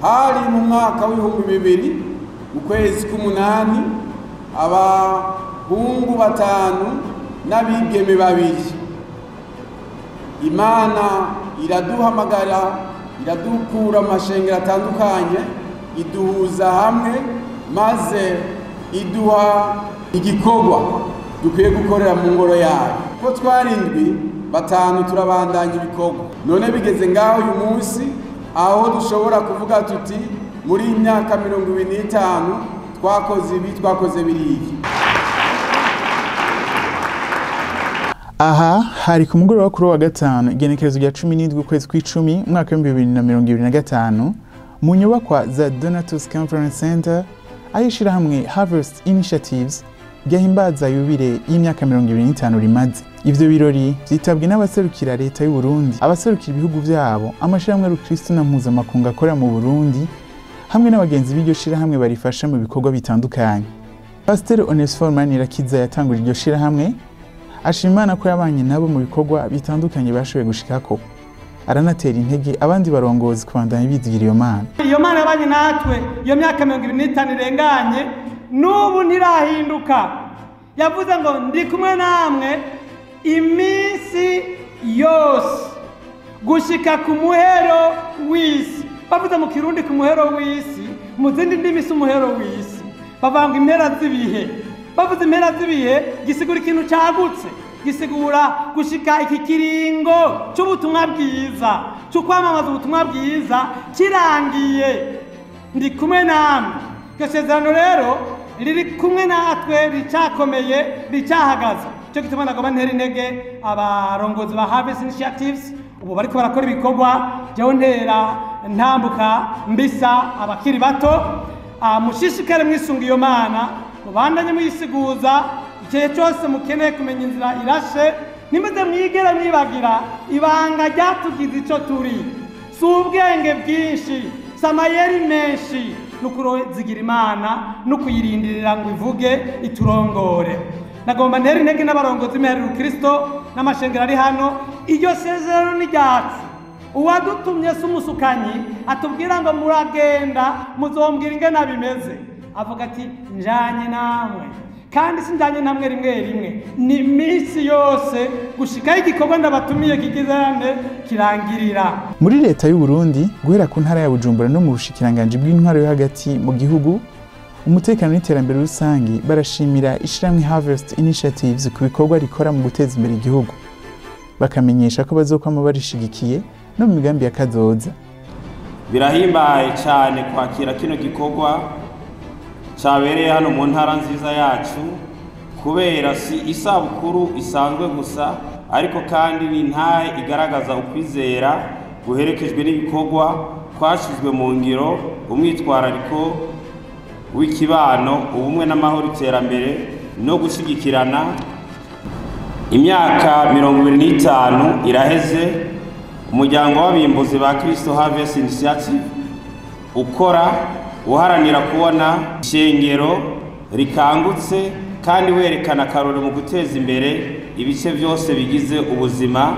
hari mu mwaka w'ibihumbi 2000 mu kwezi k'umunani abahungu 5 n'abigeme 2. Imana iraduhamagara, iradukura amashengero atandukanye, iduhuza hamwe maze iduha igikorwa dukwiye gukorera mu ngoro yayo. Ko twarindwi 5 turabandanya ibikorwa, none bigeze ngaho uyu munsi aho dushobora kuvuga tuti muri imyaka 25 twakoze ibi twakoze biriya. Aha hari ku mugoroba kuri wa gatanu igenekerezo rya 17 ukwezi kw'icumi umwaka wa 2025 mu nyubakwa za Donatus Conference Center ayishira hamwe Harvest Initiatives ryahimbaza yubile y'imyaka 25 rimaze. Ivyo birori vyitabwe n'abaserukira leta y'u Burundi, abaserukira ibihugu vyabo, amashiramwe y'Ukristo na mpuzamakungu akorera mu Burundi, hamwe n'abagenzi b'iryo shirahamwe barifasha mu bikorwa bitandukanye. Pastor Onesphore Manirakiza yatanguje iryo shirahamwe, ashima Imana ko yabanye nabo mu bikorwa bitandukanye bashoboye gushikako. Aranatera intege abandi barongozi kubandanya bizigira iyo Mana. Iyo Mana yabanye natwe iyo myaka 25 irenganye, n'ubu ntirahinduka. Yavuze ngo ndi kumwe namwe iminsi yose gushika ku muhero w'isi. Bavuze mu Kirundi ku muhero w'isi, mu zindi ndimi si umuhero w'isi. Bavanga impera z'ibihe. Bavuze impera z'ibihe gisigura ikintu cyagutse, gisigura gushika iki kiringo cy'ubutumwa bwiza, cyo kwamamaza ubutumwa bwiza kirangiye. Ndi kumwe namwe. Gasezerano rero riri kumwe natwe, ricakomeye, ricahagaze. Cyo gituma nagoma ntera intege abarongozi ba Harvest Initiatives ubu bariko barakora ibikorwa byo ntera ntambuka mbisa abakiri bato, mushishikare mwisunga iyo Mana, mubandanye muyisiguza igihe cyose mukeneye kumenya inzira irashe, nimuze mwigera mwibagira ibanga ryatugize ico turi. Si ubwenge bwinshi, samayeri menshi, nukurozigira Imana no kuyirindirira ngo ivuge iturongore. Nagomba ntera intege n'abarongozi b'Imihari Kristo n'amashengero ari hano, iryo sezerano ni ryacu. Uwadutumye si umusukanyi atubwira ngo muragenda muzombwira ingene bimeze, avuga ati njanye namwe, kandi sinjanye namwe rimwe rimwe, ni iminsi yose gushikaho igikorwa ndabatumiye kigizane kirangirira. Muri leta y'u Burundi guhera ku ntara ya Bujumbura no mu bushikiranganje bw'intwaro yo hagati mu gihugu, umutekano n'iterambere rusangi barashimira ishiramwe Harvest Initiatives ku bikorwa rikora mu guteza imbere igihugu, bakamenyesha ko bazokwama barishigikiye no mu migambi ya kazoza. Birahimbaye cyane kwakira kino gikorwa cyabereye hano mu ntara nziza yacu, kubera si isabukuru isanzwe gusa, ariko kandi ni ntaye igaragaza ukwizera guherekejwe n'ibikorwa twashizwe mu ngiro, umwitwarariko w'ikibano, ubumwe n'amahoro, iterambere no gushigikirana. Imyaka 25 iraheze umuryango w'abimbuzi ba Kristo Harvest Initiative ukora uharanira kubona ishengero rikangutse kandi werekana akarore mu guteza imbere ibice byose bigize ubuzima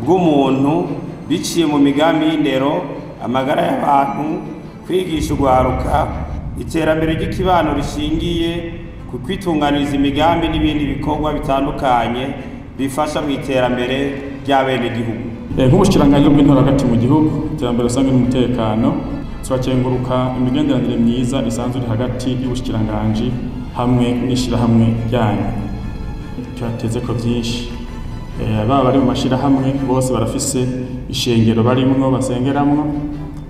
bw'umuntu biciye mu migambi y'indero, amagara y'abantu, kwigisha urwaruka, iterambere ry'ikibano rishingiye ku kwitunganiriza imigambi n'ibindi bikorwa bitandukanye bifasha mu iterambere ry'abene gihugu. Nk'ubushikiranganje bw'intwaro hagati mu gihugu, iterambere rusange n'umutekano, turakenguruka imigenderanire myiza isanzwe iri hagati y'ubushikiranganje hamwe n'ishirahamwe ryanyu. Turateze ko byinshi, baba bari mu mashirahamwe bose barafise ishengero barimwo basengeramwo,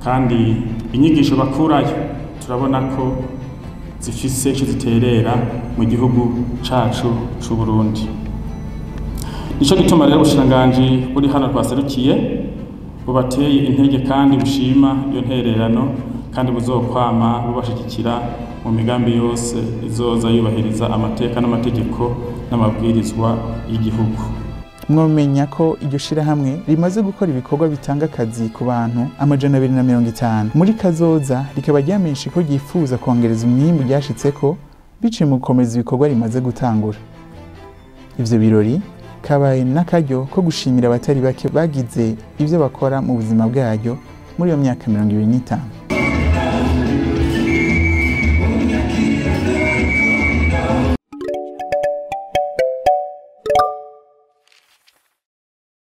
kandi inyigisho bakurayo turabona ko zifise icyo ziterera mu gihugu cacu c'u Burundi. Nico gituma rero ubushikiranganje buri hano twaserukiye bubateye intege kandi bushima iyo ntererano, kandi buzokwama bubashigikira mu migambi yose izoza yubahiriza amateka n'amategeko n'amabwirizwa y'igihugu. Mwomenya ko iryo shirahamwe rimaze gukora ibikorwa bitanga akazi ku bantu 250 muri kazoza, rikaba ryamenyesha ko ryifuza kongereza umwimbu ryashitseko biciye mu gukomeza ibikorwa rimaze gutangura. Ivyo birori kabaye n'akaryo ko gushimira abatari bake bagize ivyo bakora mu buzima bwaryo muri iyo myaka 25.